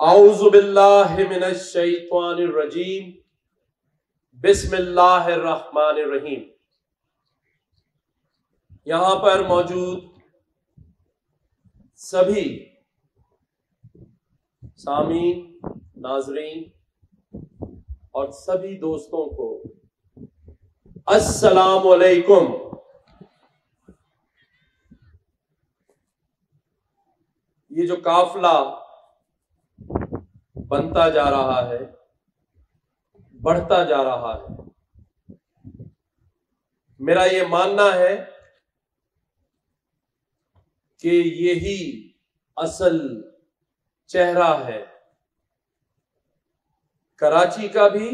اعوذ باللہ من الشیطان الرجیم بسم اللہ الرحمن الرحیم۔ یہاں پر موجود سبھی سامعین، ناظرین اور سبھی دوستوں کو السلام علیکم۔ یہ جو قافلہ بنتا جا رہا ہے، بڑھتا جا رہا ہے، میرا یہ ماننا ہے کہ یہی اصل چہرہ ہے کراچی کا بھی،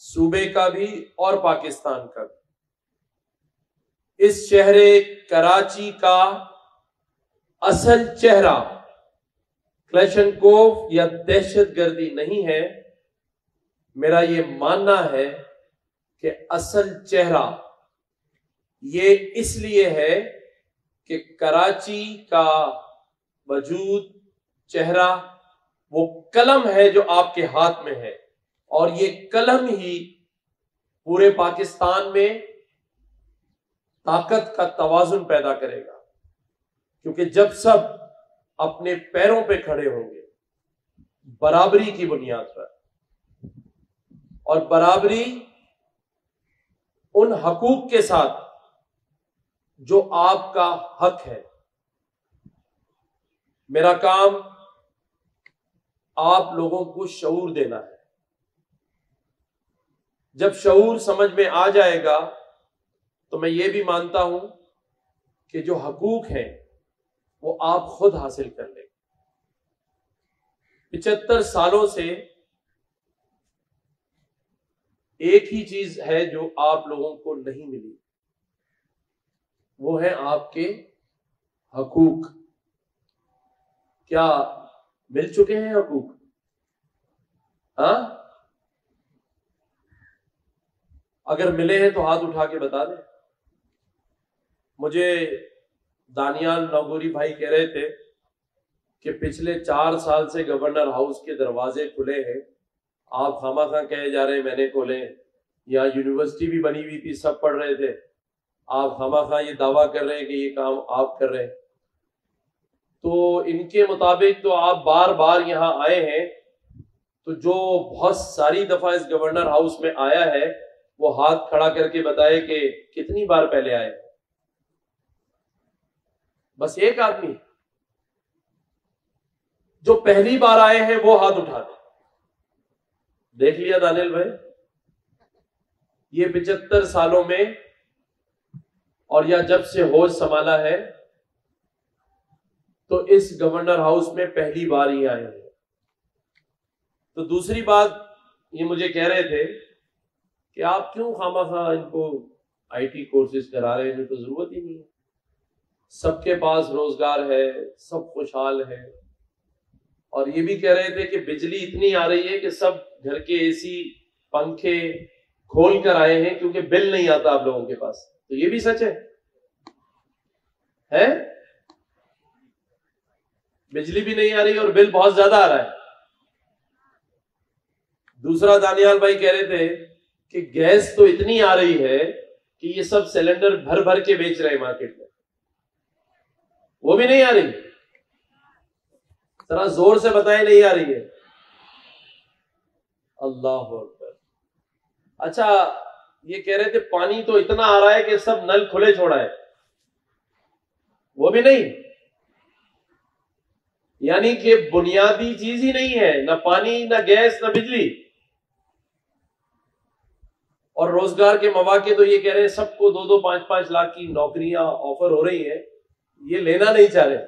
صوبے کا بھی اور پاکستان کا بھی۔ اس شہر کراچی کا اصل چہرہ کلیشن کوف یا دہشت گردی نہیں ہے، میرا یہ ماننا ہے کہ اصل چہرہ یہ اس لیے ہے کہ کراچی کا وجود، چہرہ، وہ قلم ہے جو آپ کے ہاتھ میں ہے، اور یہ قلم ہی پورے پاکستان میں طاقت کا توازن پیدا کرے گا، کیونکہ جب سب اپنے پیروں پہ کھڑے ہوں گے برابری کی بنیاد پر، اور برابری ان حقوق کے ساتھ جو آپ کا حق ہے۔ میرا کام آپ لوگوں کو شعور دینا ہے۔ جب شعور سمجھ میں آ جائے گا تو میں یہ بھی مانتا ہوں کہ جو حقوق ہیں وہ آپ خود حاصل کر لیں۔ 75 سالوں سے ایک ہی چیز ہے جو آپ لوگوں کو نہیں ملی، وہ ہے آپ کے حقوق۔ کیا مل چکے ہیں حقوق؟ ہاں، اگر ملے ہیں تو ہاتھ اٹھا کے بتا دیں۔ مجھے دانیال نوگوری بھائی کہہ رہے تھے کہ پچھلے 4 سال سے گورنر ہاؤس کے دروازے کھلے ہیں، آپ خواہ خواہ کہے جا رہے ہیں میں نے کھولے ہیں، یہاں یونیورسٹی بھی بنی ہوئی تھی، سب پڑھ رہے تھے، آپ خواہ خواہ یہ دعویٰ کر رہے ہیں کہ یہ کام آپ کر رہے ہیں۔ تو ان کے مطابق تو آپ بار بار یہاں آئے ہیں، تو جو بہت ساری دفعہ اس گورنر ہاؤس میں آیا ہے وہ ہاتھ کھڑا کر کے بتائے کہ کتنی بار پہلے آئے۔ بس ایک آدمی جو پہلی بار آئے ہیں وہ ہاتھ اٹھا دیں۔ دیکھ لیا دانیل بھائی، یہ 75 سالوں میں اور یا جب سے ہوش سنبھالا ہے تو اس گورنر ہاؤس میں پہلی بار ہی آئے ہیں۔ تو دوسری بات یہ مجھے کہہ رہے تھے کہ آپ کیوں خواہ ان کو آئی ٹی کورسز کرا رہے ہیں، تو ضرورت ہی نہیں ہے، سب کے پاس روزگار ہے، سب خوشحال ہے۔ اور یہ بھی کہہ رہے تھے کہ بجلی اتنی آ رہی ہے کہ سب گھر کے اے سی پنکھے کھول کر آئے ہیں کیونکہ بل نہیں آتا آپ لوگوں کے پاس۔ تو یہ بھی سچ ہے؟ بجلی بھی نہیں آ رہی اور بل بہت زیادہ آ رہا ہے۔ دوسرا دانیال بھائی کہہ رہے تھے کہ گیس تو اتنی آ رہی ہے کہ یہ سب سلنڈر بھر بھر کے بیچ رہے ہیں مارکیٹ میں، وہ بھی نہیں آ رہی۔ ذرا زور سے بتائیں نہیں آ رہی ہے۔ اللہ اکبر۔ اچھا، یہ کہہ رہے تھے پانی تو اتنا آ رہا ہے کہ سب نل کھلے چھوڑا ہے، وہ بھی نہیں۔ یعنی کہ بنیادی چیز ہی نہیں ہے، نہ پانی، نہ گیس، نہ بجلی۔ اور روزگار کے مواقع تو یہ کہہ رہے ہیں سب کو 2-2 5-5 لاکھ کی نوکریاں آفر ہو رہی ہیں، یہ لینا نہیں چاہ رہے۔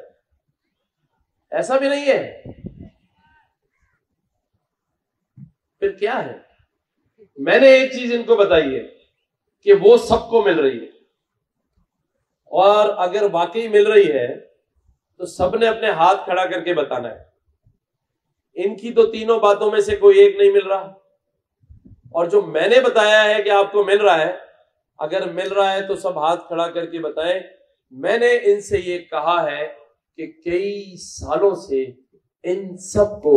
ایسا بھی نہیں ہے۔ پھر کیا ہے؟ میں نے ایک چیز ان کو بتائی ہے کہ وہ سب کو مل رہی ہے، اور اگر واقعی مل رہی ہے تو سب نے اپنے ہاتھ کھڑا کر کے بتانا ہے۔ ان کی تو تینوں باتوں میں سے کوئی ایک نہیں مل رہا، اور جو میں نے بتایا ہے کہ آپ کو مل رہا ہے، اگر مل رہا ہے تو سب ہاتھ کھڑا کر کے بتائیں۔ میں نے ان سے یہ کہا ہے کہ کئی سالوں سے ان سب کو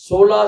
16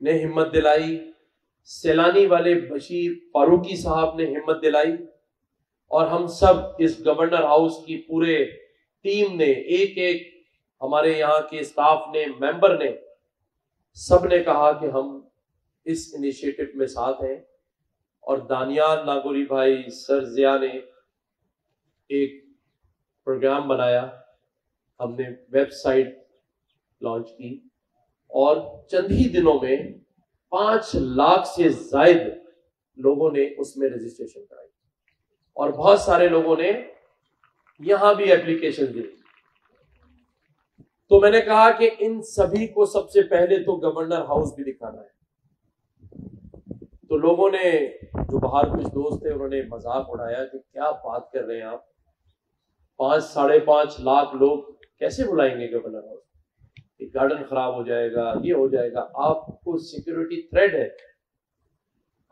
نے ہمت دلائی، سیلانی والے بشیر فاروقی صاحب نے ہمت دلائی، اور ہم سب اس گورنر ہاؤس کی پورے ٹیم نے، ایک ایک ہمارے یہاں کے اسٹاف نے، ممبر نے، سب نے کہا کہ ہم اس انیشیٹو میں ساتھ ہیں. اور دانیال ناگوری بھائی، سر ضیاء نے ایک پروگرام بنایا، ہم نے ویب سائٹ لانچ کی، اور چند ہی دنوں میں 5 لاکھ سے زائد لوگوں نے اس میں رجسٹریشن کرائی، اور بہت سارے لوگوں نے یہاں بھی اپلیکیشن دی. تو میں نے کہا کہ ان سبھی کو سب سے پہلے تو گورنر ہاؤس بھی دکھانا ہے. تو لوگوں نے، جو باہر کچھ دوست تھے، انہوں نے مذاق اڑایا کہ کیا بات کر رہے ہیں آپ، 5-5.5 لاکھ لوگ کیسے بلائیں گے گورنر ہاؤس، گارڈن خراب ہو جائے گا، یہ ہو جائے گا، آپ کو سیکورٹی تھریٹ ہے،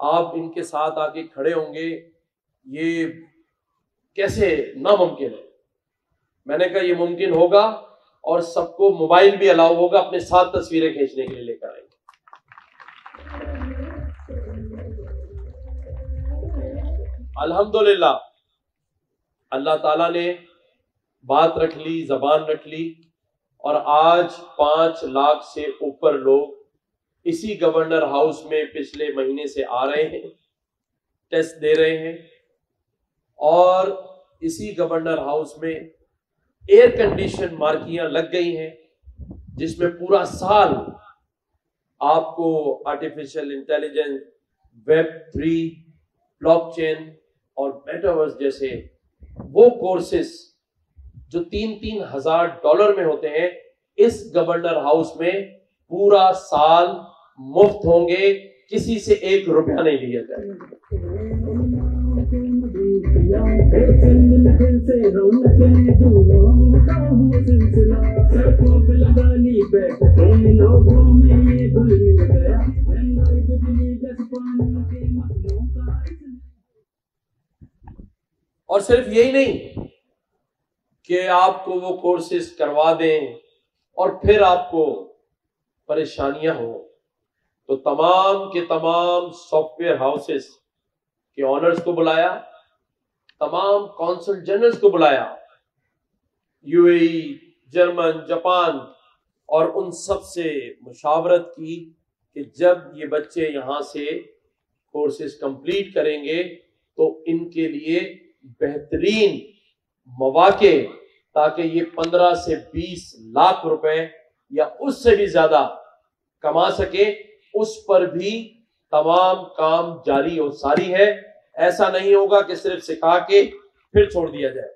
آپ ان کے ساتھ آ کے کھڑے ہوں گے، یہ کیسے ناممکن ہے. میں نے کہا یہ ممکن ہوگا، اور سب کو موبائل بھی الاؤ ہوگا، اپنے ساتھ تصویریں کھینچنے کے لیے لے کر آئیں گے. الحمدللہ اللہ تعالیٰ نے بات رکھ لی، زبان رکھ لی، اور آج 5 لاکھ سے اوپر لوگ اسی گورنر ہاؤس میں پچھلے مہینے سے آ رہے ہیں، ٹیسٹ دے رہے ہیں. اور اسی گورنر ہاؤس میں ایئر کنڈیشن مارکیاں لگ گئی ہیں، جس میں پورا سال آپ کو artificial intelligence, web 3، blockchain اور میٹاورس جیسے وہ کورسز جو $3,000 میں ہوتے ہیں، اس گورنر ہاؤس میں پورا سال مفت ہوں گے، کسی سے 1 روپیہ نہیں لیا جائے گا. اور صرف یہی نہیں کہ آپ کو وہ کورسز کروا دیں اور پھر آپ کو پریشانیاں ہوں، تو تمام کے تمام سافٹ ویئر ہاؤسز کے آنرز کو بلایا، تمام کونسل جنرلز کو بلایا، you a E, German, Japan, اور ان سب سے مشاورت کی کہ جب یہ بچے یہاں سے کورسز کمپلیٹ کریں گے تو ان کے لیے بہترین مواقع، تاکہ یہ 15 سے 20 لاکھ روپے یا اس سے بھی زیادہ کما سکے، اس پر بھی تمام کام جاری اور ساری ہے. ایسا نہیں ہوگا کہ صرف سکھا کے پھر چھوڑ دیا جائے.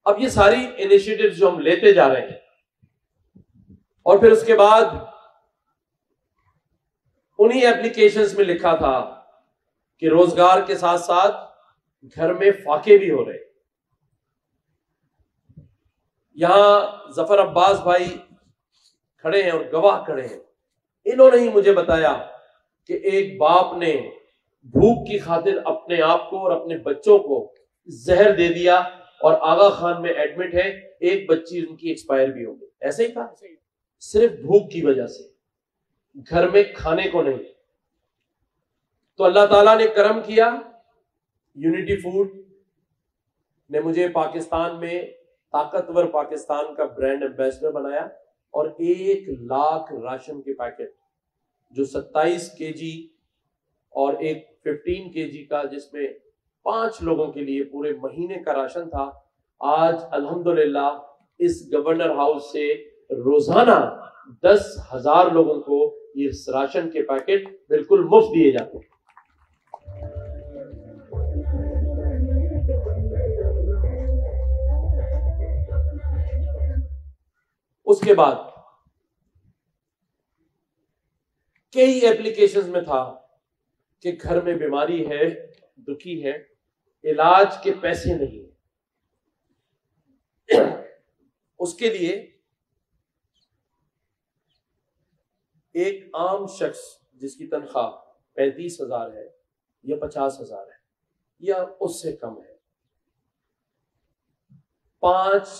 اب یہ ساری انیشیٹوز جو ہم لیتے جا رہے ہیں، اور پھر اس کے بعد انہی اپلیکیشنز میں لکھا تھا کہ روزگار کے ساتھ ساتھ گھر میں فاقے بھی ہو رہے. یہاں ظفر عباس بھائی کھڑے ہیں اور گواہ کھڑے ہیں، انہوں نے ہی مجھے بتایا کہ ایک باپ نے بھوک کی خاطر اپنے آپ کو اور اپنے بچوں کو زہر دے دیا، اور آغا خان میں ایڈمٹ ہے، ایک بچی ان کی ایکسپائر بھی ہو گئی. ایسے ہی تھا، صرف بھوک کی وجہ سے، گھر میں کھانے کو نہیں. تو اللہ تعالیٰ نے کرم کیا، یونٹی فوڈ نے مجھے پاکستان میں طاقتور پاکستان کا برانڈ ایمبیسڈر بنایا، اور 1 لاکھ راشن کے پیکٹ، جو 27 kg اور ایک 15 kg کا، جس میں 5 لوگوں کے لیے پورے مہینے کا راشن تھا، آج الحمدللہ اس گورنر ہاؤس سے روزانہ 10,000 لوگوں کو یہ راشن کے پیکٹ بالکل مفت دیے جاتے ہیں. اس کے بعد کئی ایپلیکیشنز میں تھا کہ گھر میں بیماری ہے، دکھی ہے، علاج کے پیسے نہیں، اس کے لیے ایک عام شخص جس کی تنخواہ 35,000 ہے یا 50,000 ہے یا اس سے کم ہے، 5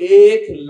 1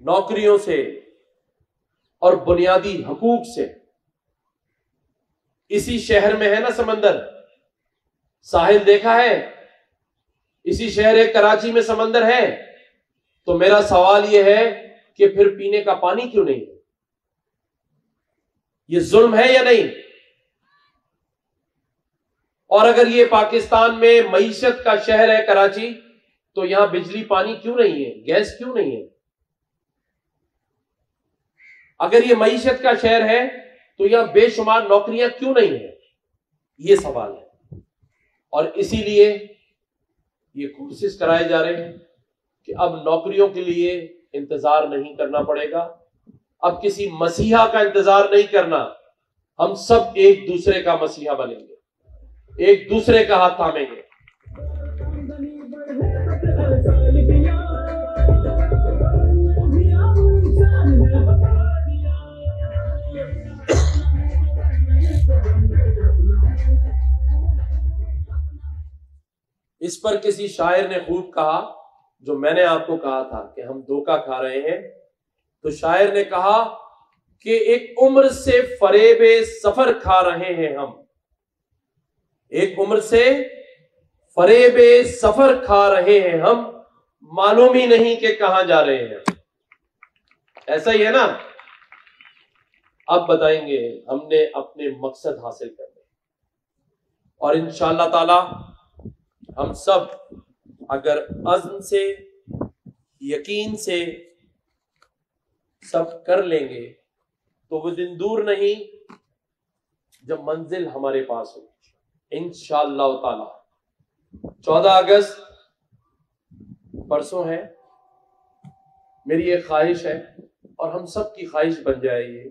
نوکریوں سے اور بنیادی حقوق سے. اسی شہر میں ہے نا سمندر, ساحل دیکھا ہے, اسی شہر کراچی میں سمندر ہے. تو میرا سوال یہ ہے کہ پھر پینے کا پانی کیوں نہیں ہے؟ یہ ظلم ہے یا نہیں؟ اور اگر یہ پاکستان میں معیشت کا شہر ہے کراچی, تو یہاں بجلی پانی کیوں نہیں ہے, گیس کیوں نہیں ہے؟ اگر یہ معیشت کا شہر ہے تو یہاں بے شمار نوکریاں کیوں نہیں ہیں؟ یہ سوال ہے. اور اسی لیے یہ کورسز کرائے جا رہے ہیں کہ اب نوکریوں کے لیے انتظار نہیں کرنا پڑے گا, اب کسی مسیحا کا انتظار نہیں کرنا. ہم سب ایک دوسرے کا مسیحا بنیں گے, ایک دوسرے کا ہاتھ تھامیں گے. اس پر کسی شاعر نے خوب کہا, جو میں نے آپ کو کہا تھا کہ ہم دھوکہ کھا رہے ہیں. تو شاعر نے کہا کہ ایک عمر سے فریب سفر کھا رہے ہیں ہم, ایک عمر سے فریب سفر کھا رہے ہیں ہم, معلوم ہی نہیں کہ کہاں جا رہے ہیں. ایسا ہی ہے نا. اب بتائیں گے ہم نے اپنے مقصد حاصل کرنے, اور انشاءاللہ تعالی ہم سب اگر عزم سے, یقین سے سب کر لیں گے تو وہ دن دور نہیں جب منزل ہمارے پاس ہو انشاءاللہ تعالی. 14 اگست پرسوں ہے. میری ایک خواہش ہے اور ہم سب کی خواہش بن جائے یہ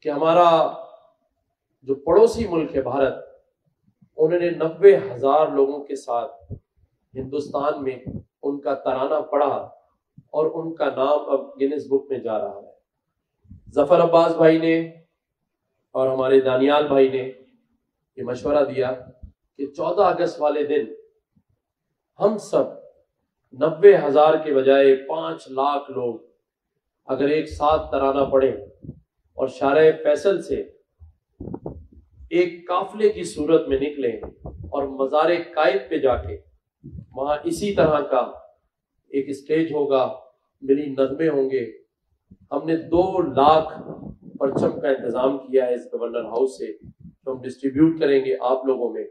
کہ ہمارا جو پڑوسی ملک ہے بھارت, انہوں نے 90,000 لوگوں کے ساتھ ہندوستان میں ان کا ترانہ پڑھا اور ان کا نام اب گینس بک میں جا رہا ہے. ظفر عباس بھائی نے اور ہمارے دانیال بھائی نے یہ مشورہ دیا کہ 14 اگست والے دن ہم سب 90,000 کے بجائے 5 لاکھ لوگ اگر ایک ساتھ ترانہ پڑھیں اور شارع فیصل سے ایک قافلے کی صورت میں نکلیں اور مزار قائد پہ جا کے وہاں اسی طرح کا ایک اسٹیج ہوگا, ملی نغمے ہوں گے. ہم نے 2 لاکھ پرچم کا انتظام کیا ہے اس گورنر ہاؤس سے, تو ہم ڈسٹریبیوٹ کریں گے آپ لوگوں میں.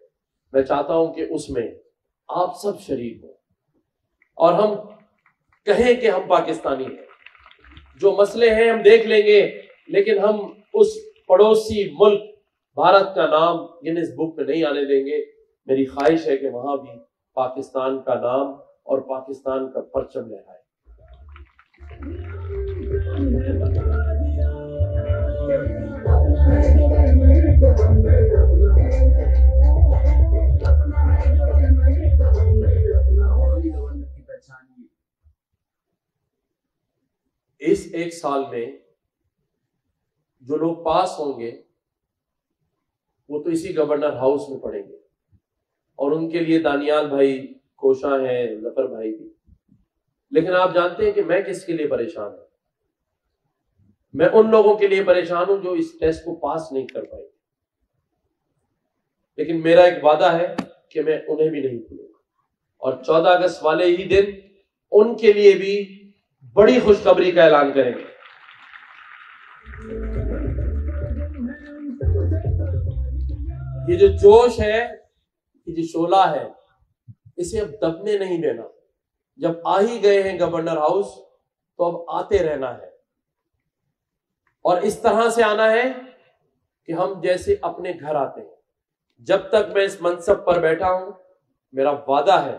میں چاہتا ہوں کہ اس میں آپ سب شریک ہوں اور ہم کہیں کہ ہم پاکستانی ہیں. جو مسئلے ہیں ہم دیکھ لیں گے, لیکن ہم اس پڑوسی ملک بھارت کا نام گینس بک میں نہیں آنے دیں گے. میری خواہش ہے کہ وہاں بھی پاکستان کا نام اور پاکستان کا پرچم لہرائے. اس 1 سال میں جو لوگ پاس ہوں گے وہ تو اسی گورنر ہاؤس میں پڑھیں گے, اور ان کے لیے دانیال بھائی کوشاں ہیں, ظفر بھائی بھی. لیکن آپ جانتے ہیں کہ میں کس کے لیے پریشان ہوں؟ میں ان لوگوں کے لیے پریشان ہوں جو اس ٹیسٹ کو پاس نہیں کر پائے. لیکن میرا ایک وعدہ ہے کہ میں انہیں بھی نہیں بھولوں گا, اور 14 اگست والے ہی دن ان کے لیے بھی بڑی خوشخبری کا اعلان کریں گے. یہ جو جوش ہے, یہ جو شعلہ ہے, اسے اب دبنے نہیں دینا. جب آ ہی گئے ہیں گورنر ہاؤس تو اب آتے رہنا ہے, اور اس طرح سے آنا ہے کہ ہم جیسے اپنے گھر آتے ہیں. جب تک میں اس منصب پر بیٹھا ہوں, میرا وعدہ ہے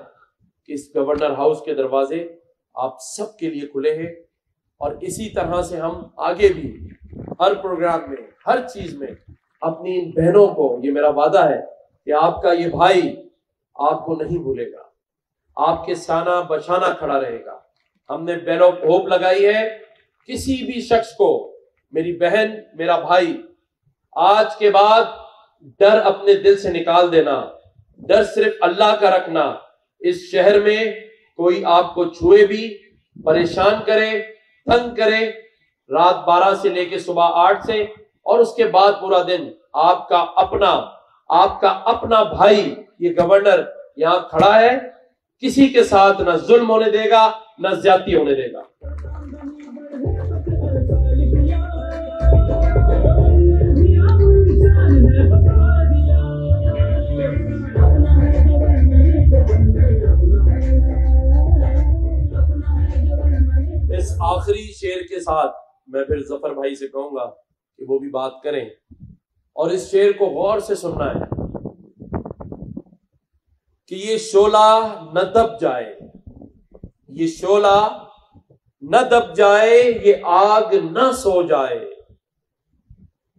کہ اس گورنر ہاؤس کے دروازے آپ سب کے لیے کھلے ہیں, اور اسی طرح سے ہم آگے بھی ہر پروگرام میں, ہر چیز میں اپنی ان بہنوں کو, یہ میرا وعدہ ہے کہ آپ کا یہ بھائی آپ کو نہیں بھولے گا, آپ کے سانہ بشانہ کھڑا رہے گا. ہم نے بیل آف ہوپ لگائی ہے. کسی بھی شخص کو, میری بہن, میرا بھائی, آج کے بعد ڈر اپنے دل سے نکال دینا. ڈر صرف اللہ کا رکھنا. اس شہر میں کوئی آپ کو چھوئے بھی, پریشان کرے, تنگ کرے رات 12 سے لے کے صبح 8 سے، اور اس کے بعد پورا دن آپ کا اپنا بھائی یہ گورنر یہاں کھڑا ہے، کسی کے ساتھ نہ ظلم ہونے دے گا نہ زیادتی ہونے دے گا۔ اس آخری شعر کے ساتھ میں پھر ظفر بھائی سے کہوں گا کہ وہ بھی بات کریں، اور اس شعر کو غور سے سننا ہے کہ یہ شعلہ نہ دب جائے، یہ شعلہ نہ دب جائے، یہ آگ نہ سو جائے،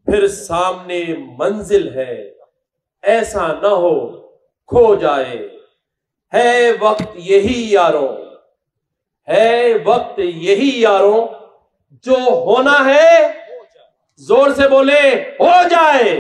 پھر سامنے منزل ہے ایسا نہ ہو کھو جائے، ہے وقت یہی یاروں، ہے وقت یہی یاروں، جو ہونا ہے زور سے بولے ہو جائے۔